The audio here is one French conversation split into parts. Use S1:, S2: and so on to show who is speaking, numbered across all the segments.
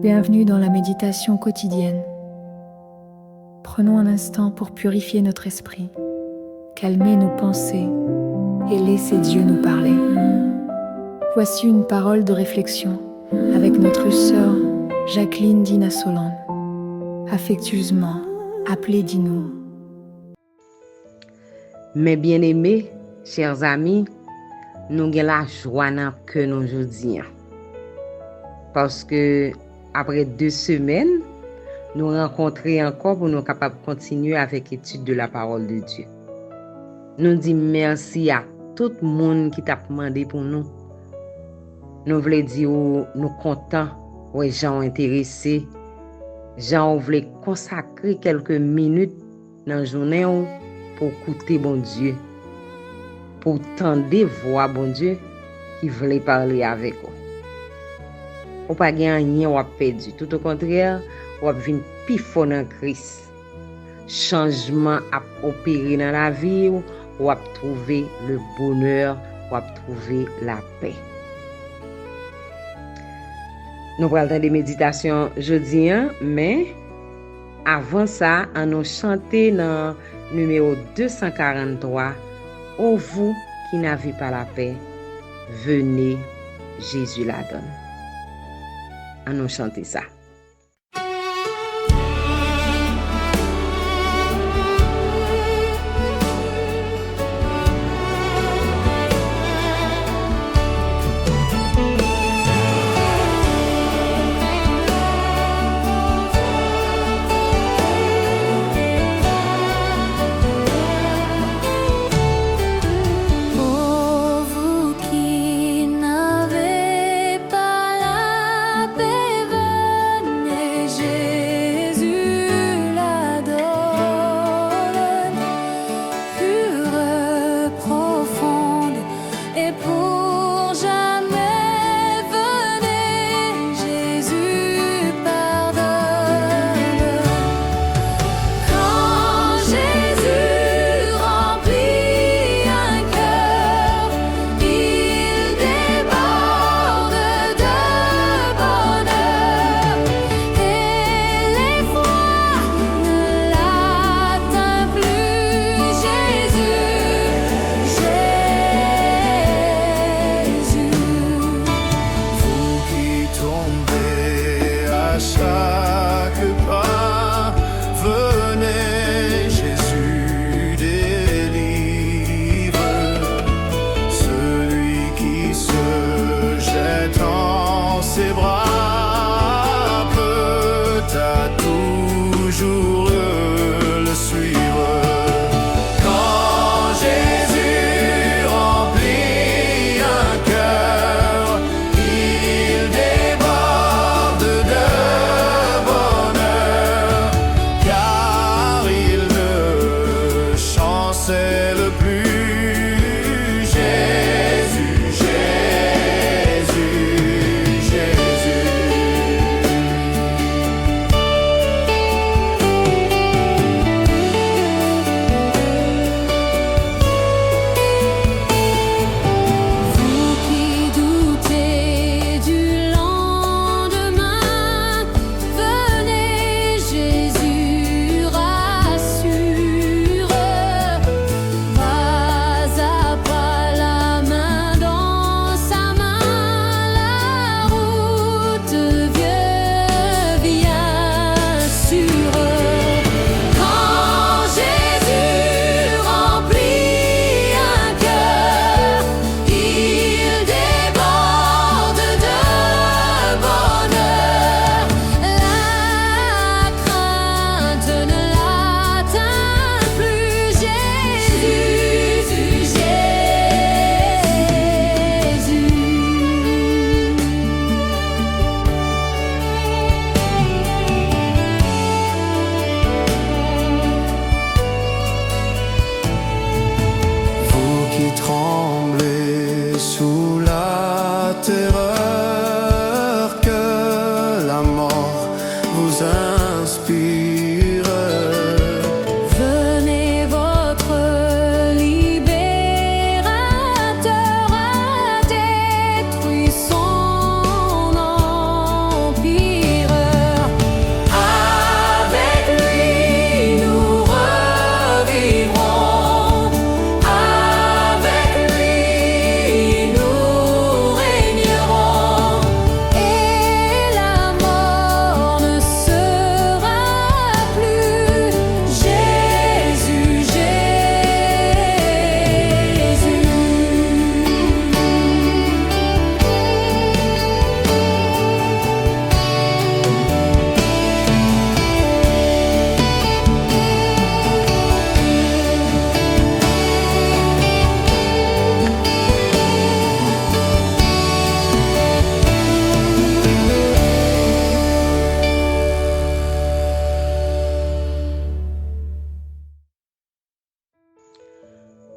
S1: Bienvenue dans la méditation quotidienne. Prenons un instant pour purifier notre esprit, calmer nos pensées et laisser Dieu nous parler. Voici une parole de réflexion avec notre sœur Jacqueline Dina Solande, affectueusement appelée Dinou.
S2: Mes bien-aimés, chers amis, nous avons la joie que nous aujourd'hui. Parce que après 2 semaines, nous rencontrons encore pour nous capables de continuer avec l'étude de la parole de Dieu. Nous disons merci à tout le monde qui t'a demandé pour nous. Nous voulons dire nous contents, les gens intéressés, gens voulaient consacrer quelques minutes dans la journée pour écouter bon Dieu, pour tendre voix bon Dieu qui voulait parler avec vous. Ou pas gagner ou perdu, tout au contraire, ou venir plus fort dans Christ. Changement à opérer dans la vie ou à trouver le bonheur ou à trouver la paix. Nous parlons de méditation jeudi, mais avant ça, on nous chanter dans numéro 243. Ô vous qui n'avez pas la paix, venez, Jésus la donne. On nous chanter ça.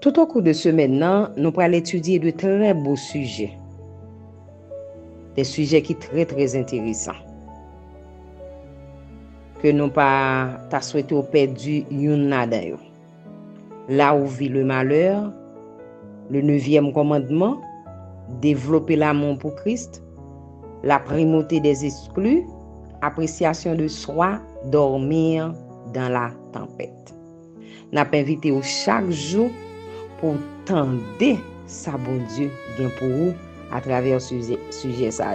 S2: Tout au cours de semaine, nous allons étudier de très beaux sujets. Des sujets qui sont très, très intéressants. Que nous pas souhaité au perdu yon nada yo. Là où vit le malheur, le 9e commandement, développer l'amour pour Christ, la primauté des exclus, appréciation de soi, dormir dans la tempête. N'a pas invité chaque jour pour tendre sa bon Dieu bien pour vous à travers ce sujet ça.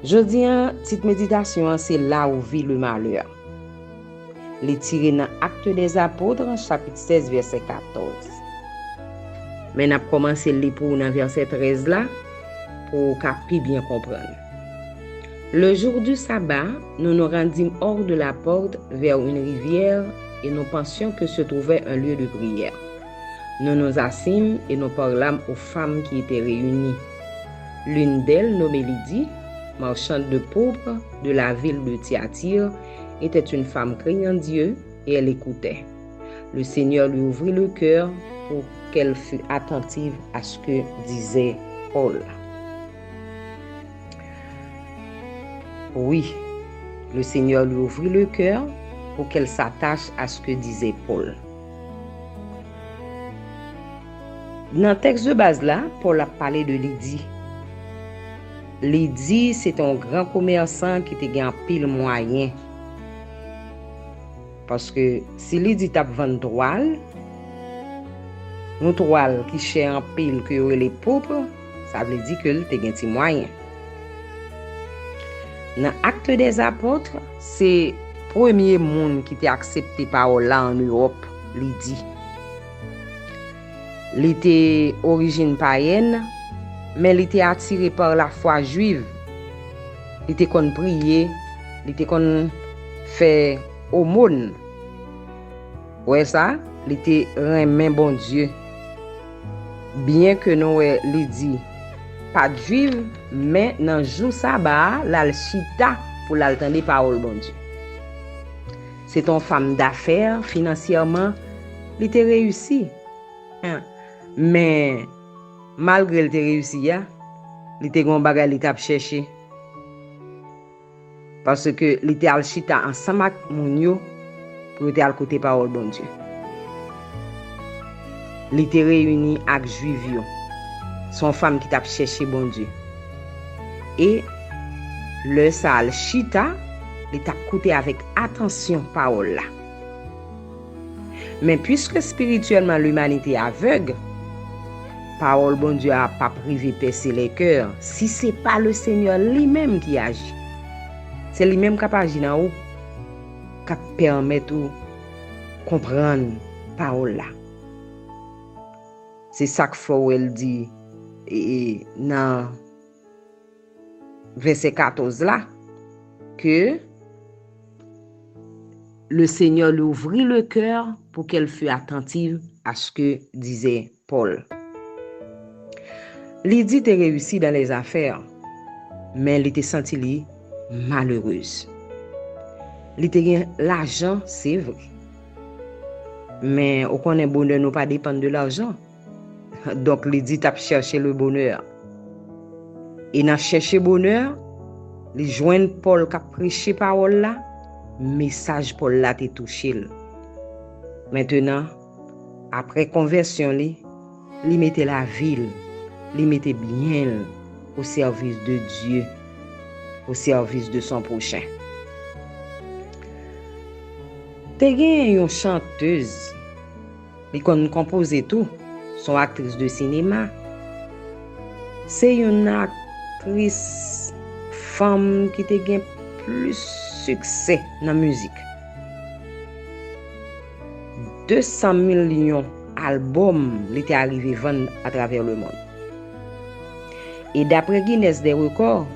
S2: Jeudi, petite méditation, c'est là où vit le malheur. Les tiré dans Actes des Apôtres, chapitre 16, verset 14. Mais nous avons commencé les pour dans verset 13 là, pour qu'on bien comprendre. Le jour du sabbat, nous nous rendîmes hors de la porte vers une rivière et nous pensions que se trouvait un lieu de prière. Nous nous assîmes et nous parlâmes aux femmes qui étaient réunies. L'une d'elles, nommée Lydie, marchande de pourpre de la ville de Thyatire, était une femme craignant Dieu et elle écoutait. Le Seigneur lui ouvrit le cœur pour qu'elle fût attentive à ce que disait Paul. Oui, le Seigneur lui ouvrit le cœur pour qu'elle s'attache à ce que disait Paul. Dans le texte de base là, Paul a parlé de Lydie. Lydie, c'est un grand commerçant qui était en pile moyen. Parce que si Lydie t'a vendu toile, une toile qui cher en pile que les pauvres, ça veut dire que tu as un moyen. Dans l'Acte des Apôtres, c'est le premier monde qui t'a accepté par là en Europe, Lydie. Il était d'origine païenne, mais il était attiré par la foi juive. Il était qu'on prier, il était qu'on fait aumône. Ouais ça, il était remet bon Dieu. Bien que nous Lydie pas de juive, mais dans jour sabbat, la chita pour l'entendre parole bon Dieu. C'est une femme d'affaires, financièrement, il était réussi. Mais malgré le réussi, il était gon bagay li t'a cherché. Parce que il était al chita ensemble avec moun yo pour te al côté parole bon Dieu. Il était réuni avec juif yo. Son femme qui t'a cherché bon Dieu. Et le sal chita, il t'a écouté avec attention parole là. Mais puisque spirituellement l'humanité est aveugle, parole bon Dieu a pas privé percer les cœurs si c'est pas le Seigneur lui-même qui agit. C'est lui-même qui agit dans ou qui permet de comprendre parole là. C'est ça que Fowell dit dans verset 14 là que le Seigneur lui ouvrit le cœur pour qu'elle fût attentive à ce que disait Paul. Lydie était réussie dans les affaires, mais elle était sentie malheureuse. Elle était l'argent, c'est vrai. Mais on connaît bonheur nous pas dépendre de l'argent. Donc Lydie t'a cherché le bonheur. Et dans chercher bonheur, les joindre Paul qui a prêché parole là, message Paul là t'est touché. Maintenant, après conversion il mettait la ville, il mettait bien au service de Dieu, au service de son prochain. T'es une chanteuse, qui compose tout, son actrice de cinéma. C'est une actrice femme qui te gagne plus succès dans la musique. 200 millions d'albums étaient arrivés à vendre à travers le monde. Et d'après Guinness des records,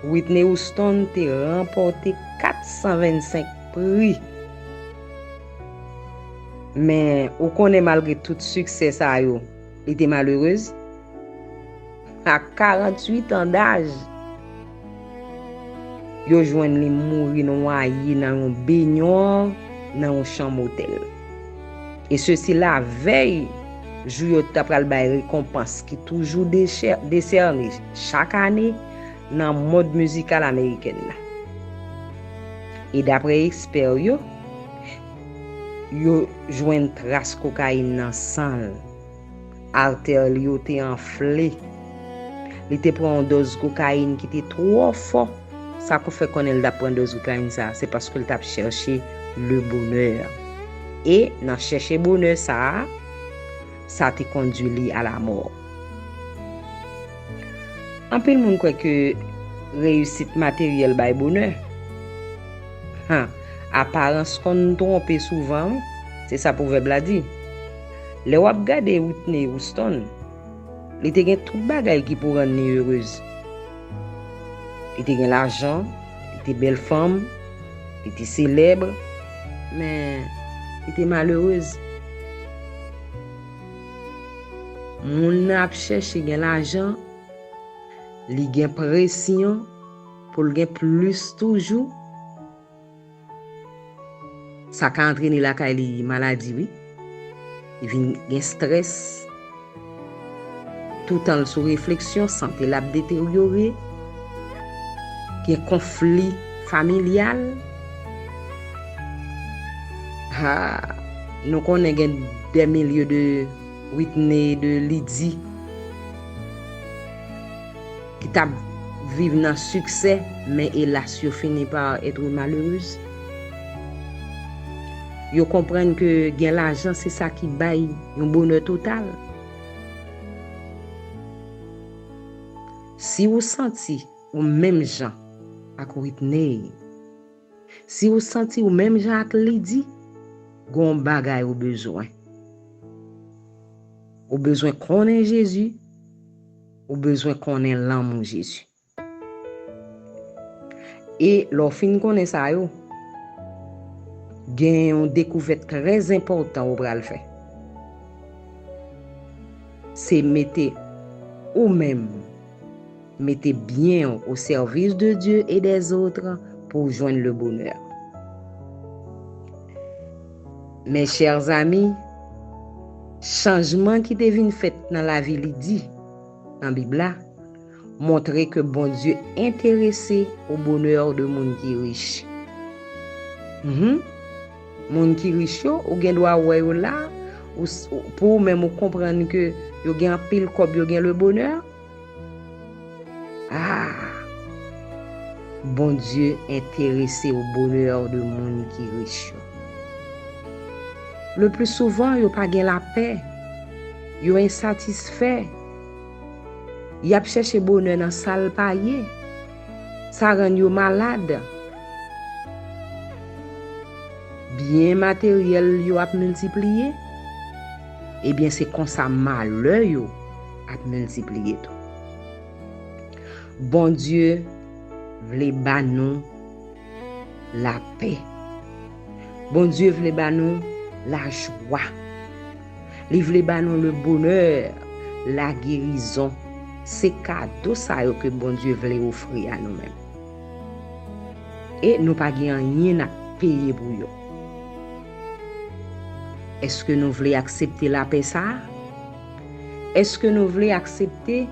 S2: Whitney Houston a remporté 425 prix. Mais on connaît malgré tout succès ça yo, elle était malheureuse. À 48 ans d'âge, yo joine li mouri noyé dans un baignoire dans un chambre hôtel. Et ceci la veille, jou t'a pral bay récompense qui toujours décerné chaque année dans le mode musical américain. Et d'après experts, yo joint trace cocaïne dans sang. Artère li yo te enflé. Li te prend une dose de cocaïne qui était trop fort. Ça qu'on fait connaître la prendre dose de cocaïne ça, c'est parce que t'a cherché le bonheur. Et dans chercher bonheur ça te conduit li à la mort. En peu le monde croit que réussite matérielle bay bonheur. Apparence qu'on trompe souvent, c'est ça proverbe la dit. Le wap gade Whitney Houston, li te gen tout bagay qui pour rendre heureuse. Il te gen l'argent, il te belle femme, il te célèbre, mais il te malheureuse. Moun ap cherche gen l'argent, li gen pression pour le gen plus toujours. Ça ka entraîner la kay maladie oui. Il vient gen stress. Tout en sous réflexion, santé l'a détérioré. Gen conflit familial. Nous connaissons des milliers de Whitney, de Lydie qui t'a vivre dans succès, mais hélas, yo fini par être malheureuse. Yo comprennent que gen l'argent c'est ça qui baille un bonheur total. Si vous senti ou même gens ak Whitney, si vous senti ou même gens ak Lydie, gon bagay ou besoin. Ou besoin qu'on ait Jésus, ou besoin qu'on ait l'amour Jésus. Et l'on fin connaît ça yo, gen une découverte très importante ou pral faire. C'est mettez bien au service de Dieu et des autres pour joindre le bonheur. Mes chers amis, changement qui devine fait dans la vie Lydie, dans la Bible, montrer que bon Dieu intéressé au bonheur de monde qui riche. Monde qui riche ou gen doit ouais là pour même comprendre que yo gen pile kob yo gen le bonheur. Bon Dieu intéressé au bonheur de monde qui riche. Le plus souvent yo pas gen la paix. Yo insatisfait. Y a cherché bonheur dans sale paye. Ça rend yo malade. Bien matériel yo ap multiplié. Eh bien c'est comme ça malheur yo ap multiplié tout. Bon Dieu vle ba nou la paix. Bon Dieu vle ba nou la joie. Li vle ba nou le bonheur, la guérison. C'est cadeau ça yo que bon Dieu vle offrir à nous-mêmes. Et nous pas gen rien à payer pour yo. Est-ce que nous voulons accepter la paix ça? Est-ce que nous voulons accepter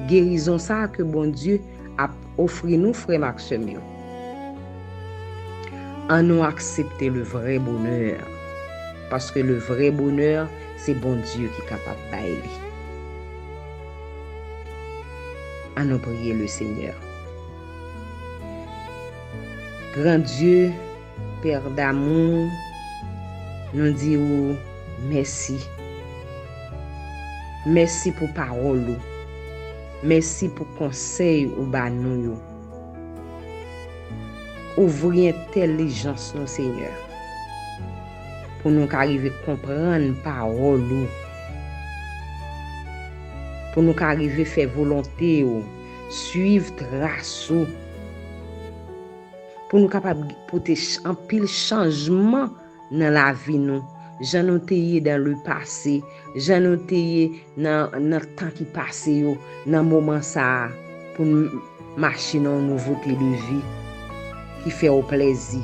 S2: guérison ça que bon Dieu a offert nous, frère Maxime? En nous accepter le vrai bonheur. Parce que le vrai bonheur, c'est bon Dieu qui est capable de bailler. En nous prier le Seigneur. Grand Dieu, Père d'amour, nous disons merci. Merci pour parole. Merci pour conseil ou ba nou yo. Ouvrir intelligence nous Seigneur. Pour nous arriver à comprendre parole. Pour nous arriver à faire volonté, suivre trace. Pour nous capables de porter un pile changement dans la vie nous. J'en noté dans le passé, j'en noté dans le temps qui passe dans moment ça pour marcher dans une nouveauté de vie qui fait au plaisir.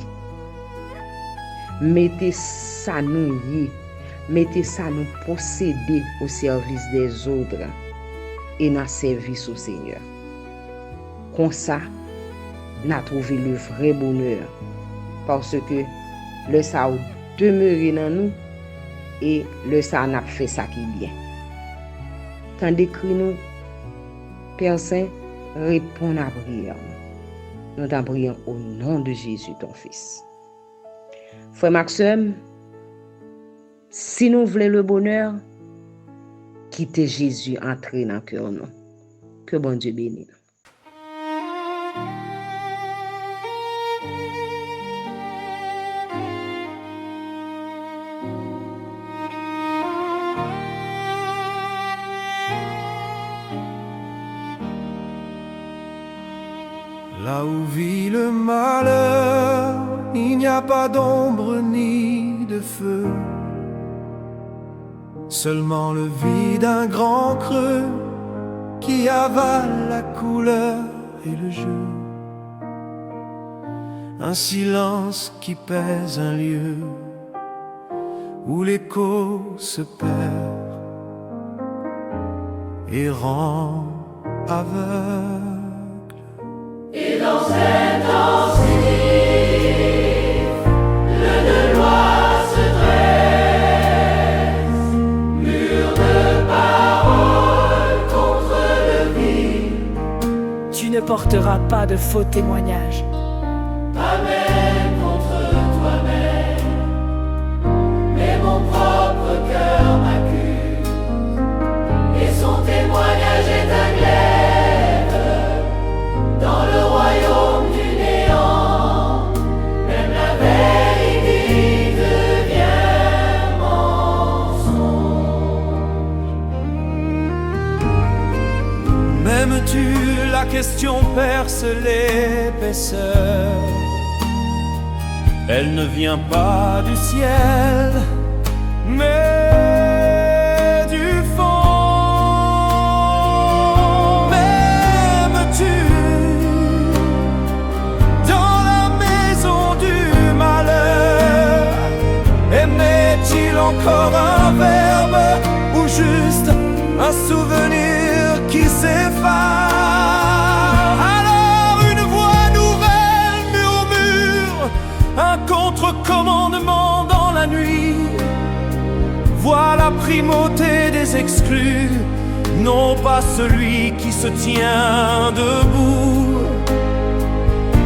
S2: Mettez ça nous mettez ça nous posséder au service des autres et dans le service au Seigneur. Comme ça, nous avons trouvé le vrai bonheur parce que le ça a demeuré dans nous et le ça n'a fait ça qui est bien. Tandis que nous, Père Saint, répond à la prière. Nous t'en prions au nom de Jésus, ton Fils. Frère Maxime, si nous voulons le bonheur, quittez Jésus entrer dans le cœur nous. Que bon Dieu bénisse.
S3: Là où vit le malheur, il n'y a pas d'ombre ni de feu, seulement le vide d'un grand creux qui avale la couleur et le jeu. Un silence qui pèse un lieu où l'écho se perd et rend aveugle.
S4: Et dans cet enceinte, le de loi se dresse, mur de parole contre le vide.
S5: Tu ne porteras pas de faux témoignages.
S4: Pas même contre toi-même, mais mon propre cœur m'accuse, et son témoignage est un glaive dans le royaume du néant. Même la vérité devient mensonge.
S3: M'aimes-tu? La question perce l'épaisseur. Elle ne vient pas du ciel, mais du fond. M'aimes-tu? Dans la maison du malheur, aimait-il encore un verbe ou juste un souvenir qui s'efface? Un contre-commandement dans la nuit. Vois la primauté des exclus, non pas celui qui se tient debout,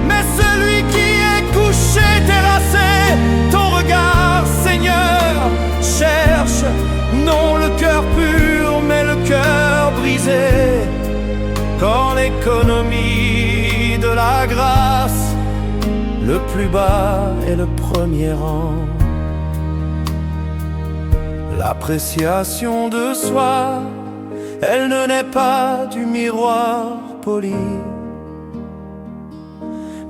S3: mais celui qui est couché terrassé. Ton regard, Seigneur, cherche non le cœur pur, mais le cœur brisé. Quand l'économie de la grâce, le plus bas est le premier rang. L'appréciation de soi, elle ne naît pas du miroir poli,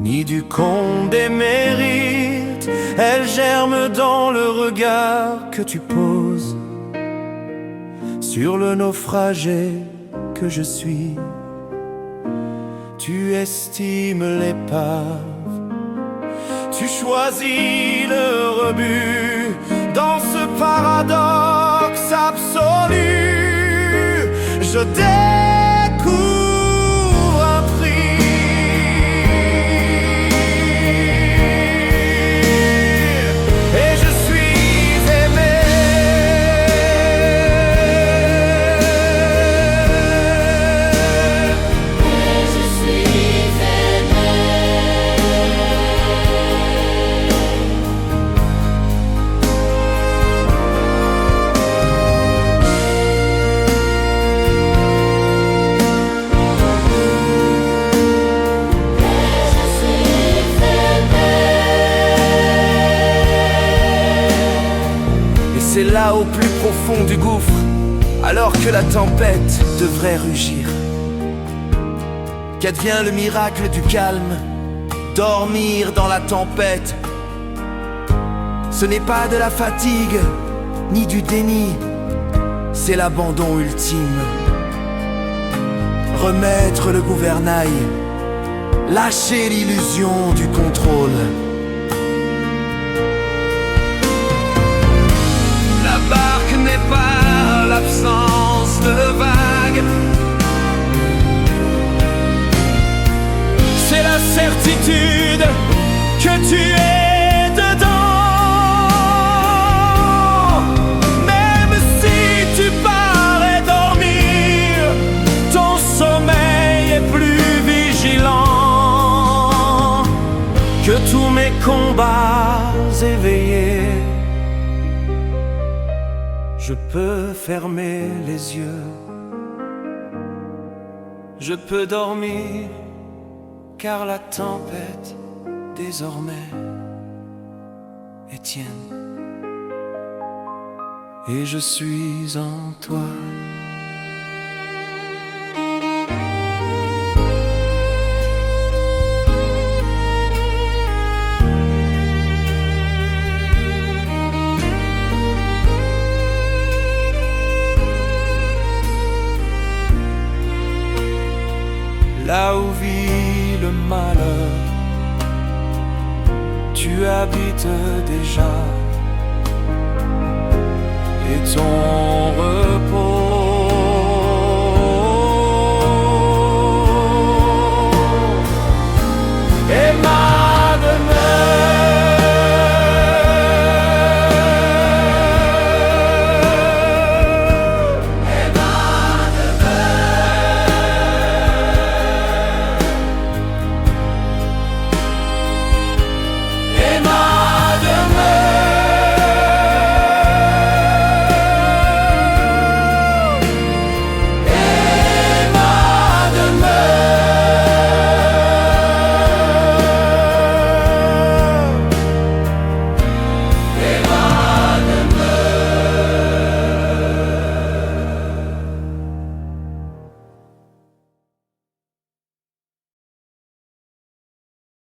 S3: ni du compte des mérites. Elle germe dans le regard que tu poses sur le naufragé que je suis. Tu estimes l'épave, tu choisis le rebut dans ce paradoxe absolu. Je découvre un prix et je suis aimé.
S4: Et je suis aimé.
S3: C'est là au plus profond du gouffre, alors que la tempête devrait rugir, qu'advient le miracle du calme. Dormir dans la tempête, ce n'est pas de la fatigue, ni du déni, c'est l'abandon ultime. Remettre le gouvernail, lâcher l'illusion du contrôle. La Je peux fermer les yeux, je peux dormir, car la tempête désormais est tienne. Et je suis en toi. Là où vit le malheur, tu habites déjà, et ton